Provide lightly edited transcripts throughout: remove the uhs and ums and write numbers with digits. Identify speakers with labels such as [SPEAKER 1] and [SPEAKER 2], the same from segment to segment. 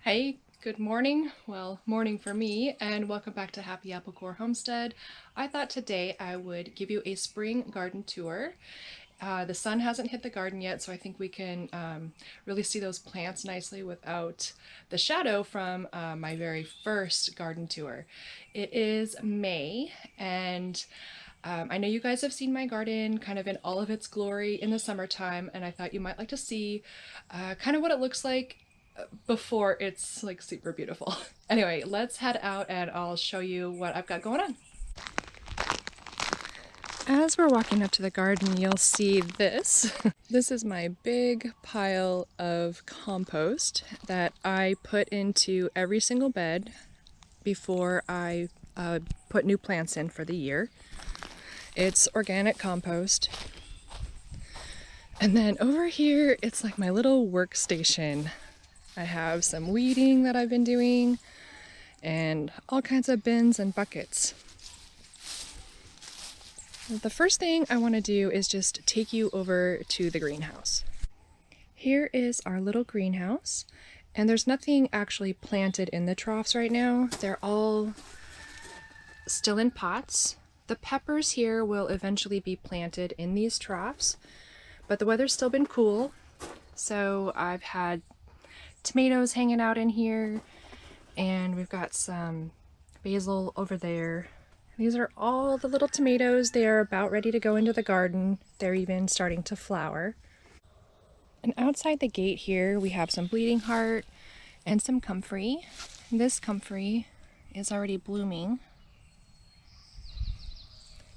[SPEAKER 1] Hey, good morning. Well, morning for me, and welcome back to Happy Apple Core Homestead. I thought today I would give you a spring garden tour. The sun hasn't hit the garden yet, so I think we can really see those plants nicely without the shadow from my very first garden tour. It is May, and I know you guys have seen my garden kind of in all of its glory in the summertime, and I thought you might like to see kind of what it looks like before it's like super beautiful. Anyway, let's head out and I'll show you what I've got going on. As we're walking up to the garden, you'll see this. This is my big pile of compost that I put into every single bed before I put new plants in for the year. It's organic compost. And then over here, it's like my little workstation. I have some weeding that I've been doing and all kinds of bins and buckets. The first thing I want to do is just take you over to the greenhouse. Here is our little greenhouse, and there's nothing actually planted in the troughs right now. They're all still in pots. The peppers here will eventually be planted in these troughs, but the weather's still been cool, so I've had tomatoes hanging out in here, and we've got some basil over there. These are all the little tomatoes. They are about ready to go into the garden. They're even starting to flower. And outside the gate here, we have some bleeding heart and some comfrey. This comfrey is already blooming.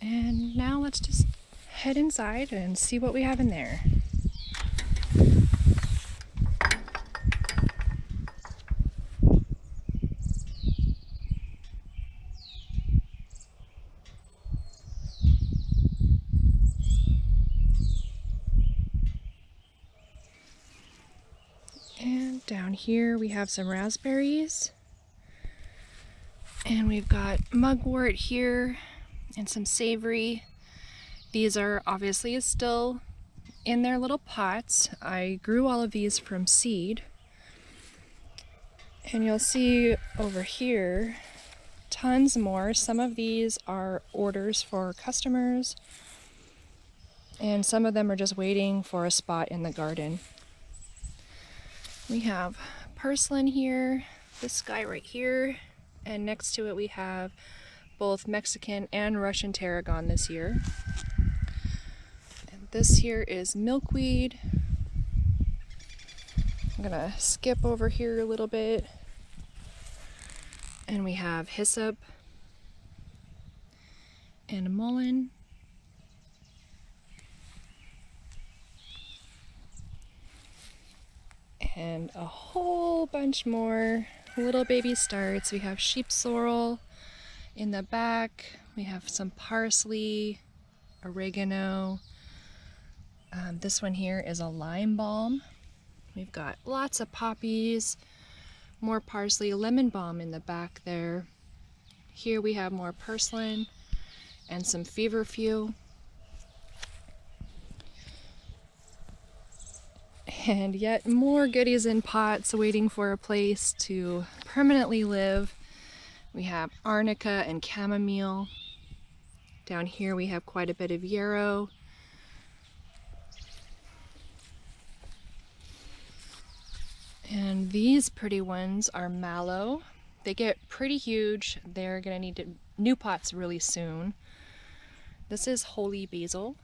[SPEAKER 1] And now let's just head inside and see what we have in there. And down here we have some raspberries. And we've got mugwort here and some savory. These are obviously still in their little pots. I grew all of these from seed. And you'll see over here tons more. Some of these are orders for customers, and some of them are just waiting for a spot in the garden. We have purslane here, this guy right here, and next to it we have both Mexican and Russian tarragon this year. And this here is milkweed. I'm gonna skip over here a little bit. And we have hyssop and mullein. And a whole bunch more little baby starts. We have sheep sorrel in the back. We have some parsley, oregano. This one here is a lime balm. We've got lots of poppies, more parsley, lemon balm in the back there. Here we have more purslane and some feverfew. And yet more goodies in pots waiting for a place to permanently live. We have arnica and chamomile. Down here we have quite a bit of yarrow. And these pretty ones are mallow. They get pretty huge. They're gonna need new pots really soon. This is holy basil,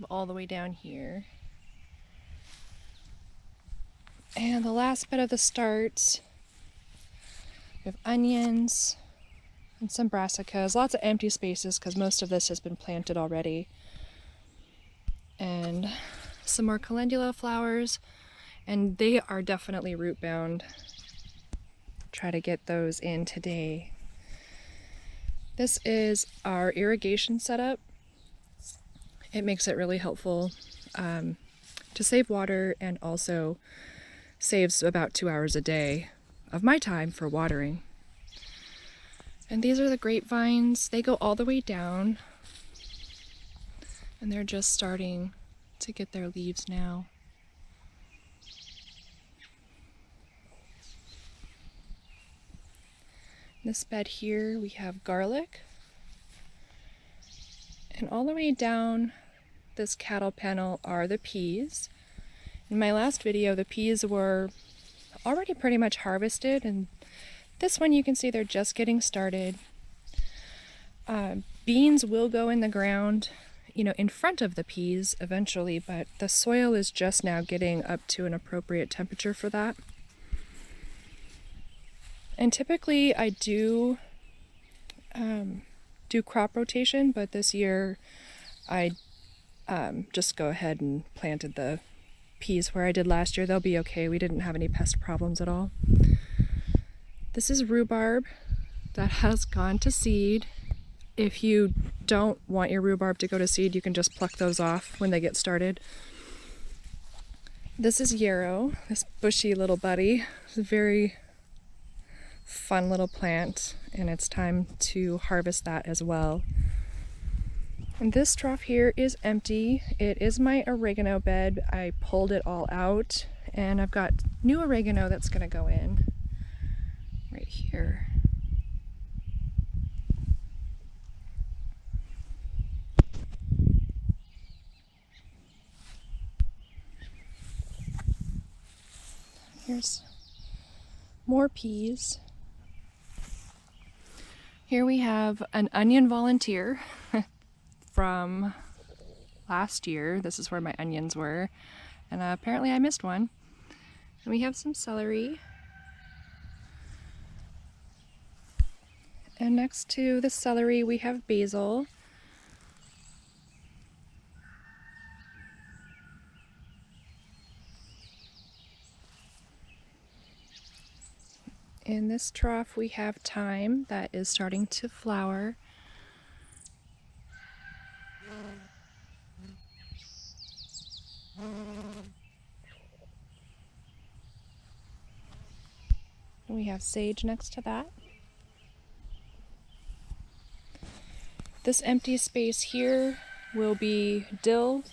[SPEAKER 1] all the way down here. And the last bit of the starts, we have onions and some brassicas, lots of empty spaces because most of this has been planted already. And some more calendula flowers, and they are definitely root bound. Try to get those in today. This is our irrigation setup. It makes it really helpful to save water, and also saves about 2 hours a day of my time for watering. And these are the grapevines. They go all the way down, and they're just starting to get their leaves now. This bed here we have garlic. And all the way down this cattle panel are the peas. In my last video, the peas were already pretty much harvested, and this one you can see they're just getting started. Beans will go in the ground, you know, in front of the peas eventually, but the soil is just now getting up to an appropriate temperature for that. And typically I do crop rotation, but this year I just go ahead and planted the peas where I did last year. They'll be okay. We didn't have any pest problems at all. This is rhubarb that has gone to seed. If you don't want your rhubarb to go to seed, you can just pluck those off when they get started. This is yarrow, this bushy little buddy. It's a very fun little plant, and it's time to harvest that as well. And this trough here is empty. It is my oregano bed. I pulled it all out, and I've got new oregano that's going to go in right here. Here's more peas. Here we have an onion volunteer from last year. This is where my onions were, and apparently I missed one. And we have some celery. And next to the celery we have basil. In this trough we have thyme that is starting to flower. We have sage next to that. This empty space here will be dill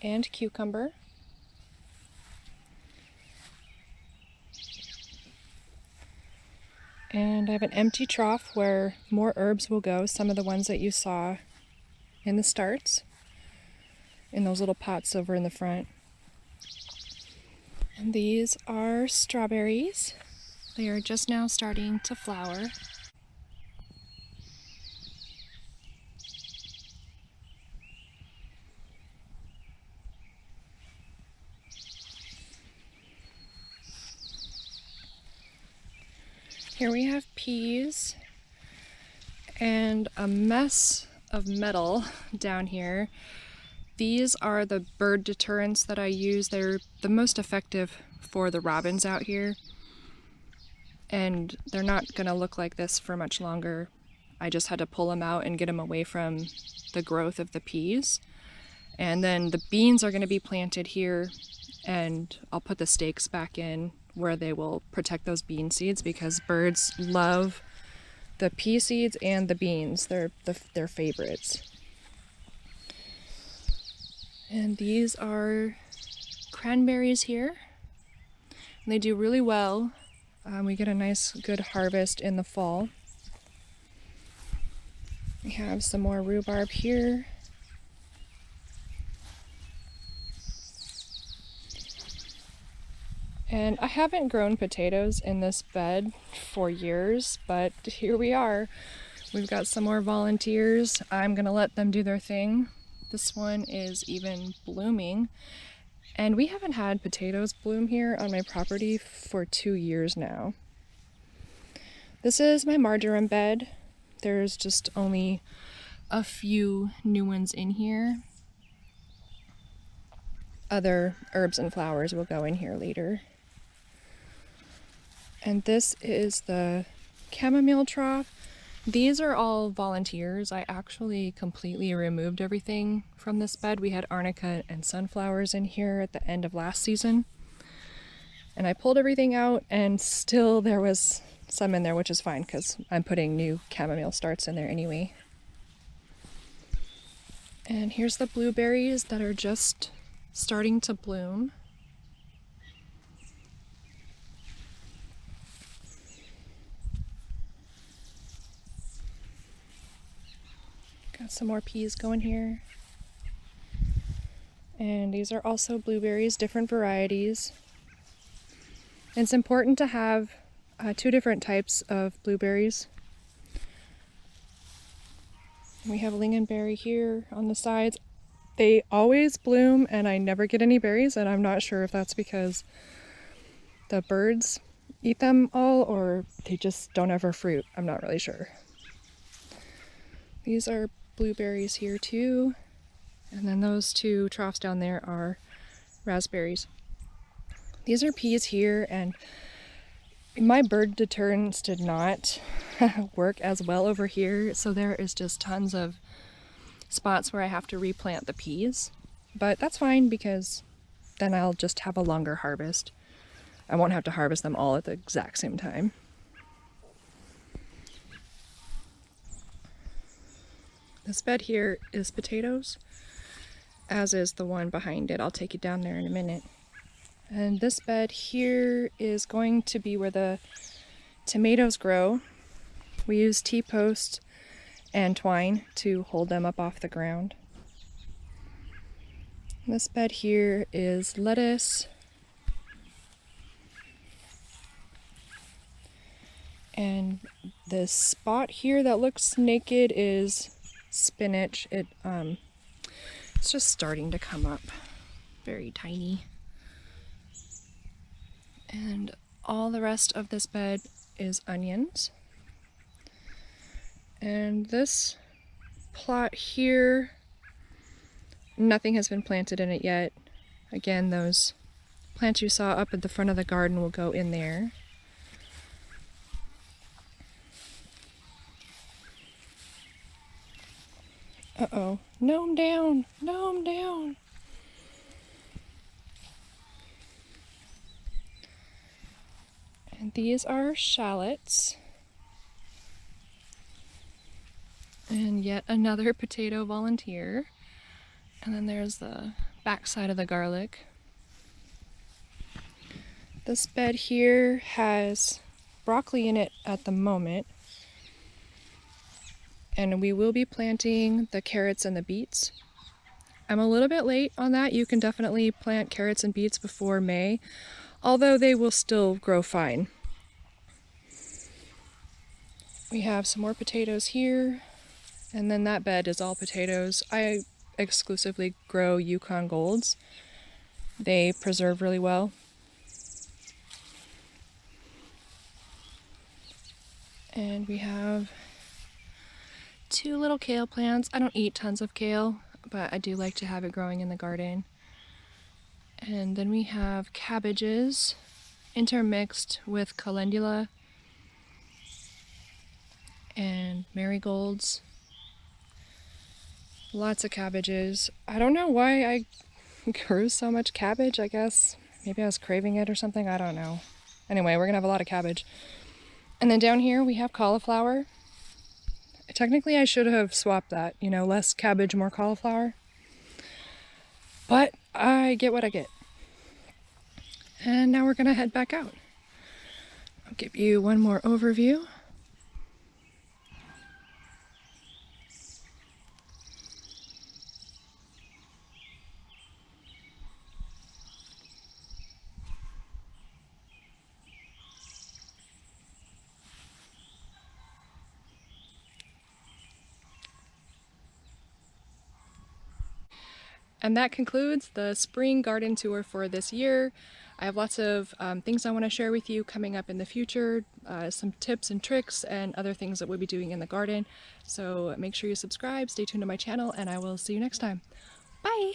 [SPEAKER 1] and cucumber. And I have an empty trough where more herbs will go, some of the ones that you saw in the starts, in those little pots over in the front. And these are strawberries. They are just now starting to flower. Here we have peas and a mess of metal down here. These are the bird deterrents that I use. They're the most effective for the robins out here. And they're not gonna look like this for much longer. I just had to pull them out and get them away from the growth of the peas. And then the beans are gonna be planted here, and I'll put the stakes back in where they will protect those bean seeds, because birds love the pea seeds and the beans. They're their favorites. And these are cranberries here. And they do really well. We get a nice good harvest in the fall. We have some more rhubarb here. And I haven't grown potatoes in this bed for years, but here we are. We've got some more volunteers. I'm gonna let them do their thing. This one is even blooming. And we haven't had potatoes bloom here on my property for 2 years now. This is my marjoram bed. There's just only a few new ones in here. Other herbs and flowers will go in here later. And this is the chamomile trough. These are all volunteers. I actually completely removed everything from this bed. We had arnica and sunflowers in here at the end of last season. And I pulled everything out, and still there was some in there, which is fine because I'm putting new chamomile starts in there anyway. And here's the blueberries that are just starting to bloom. some more peas going here. And these are also blueberries, different varieties. It's important to have 2 different types of blueberries. We have lingonberry here on the sides. They always bloom and I never get any berries, and I'm not sure if that's because the birds eat them all or they just don't ever fruit. I'm not really sure. These are blueberries here too. And then those 2 troughs down there are raspberries. These are peas here, and my bird deterrents did not work as well over here, so there is just tons of spots where I have to replant the peas. But that's fine because then I'll just have a longer harvest. I won't have to harvest them all at the exact same time. This bed here is potatoes, as is the one behind it. I'll take you down there in a minute. And this bed here is going to be where the tomatoes grow. We use T-post and twine to hold them up off the ground. This bed here is lettuce. And this spot here that looks naked is spinach. It's just starting to come up, very tiny. And all the rest of this bed is onions. And this plot here, nothing has been planted in it yet. Again, those plants you saw up at the front of the garden will go in there. Uh-oh, gnome down, gnome down. And these are shallots. And yet another potato volunteer. And then there's the back side of the garlic. This bed here has broccoli in it at the moment. And we will be planting the carrots and the beets. I'm a little bit late on that. You can definitely plant carrots and beets before May, although they will still grow fine. We have some more potatoes here, and then that bed is all potatoes. I exclusively grow Yukon Golds. They preserve really well. And we have 2 little kale plants. I don't eat tons of kale, but I do like to have it growing in the garden. And then we have cabbages intermixed with calendula and marigolds. Lots of cabbages. I don't know why I grew so much cabbage. I guess maybe I was craving it or something. I don't know. Anyway, we're gonna have a lot of cabbage. And then down here we have cauliflower. Technically I should have swapped that, you know, less cabbage, more cauliflower. But I get what I get. And now we're gonna head back out. I'll give you one more overview. And that concludes the spring garden tour for this year. I have lots of things I want to share with you coming up in the future, some tips and tricks and other things that we'll be doing in the garden. So make sure you subscribe, stay tuned to my channel, and I will see you next time. Bye!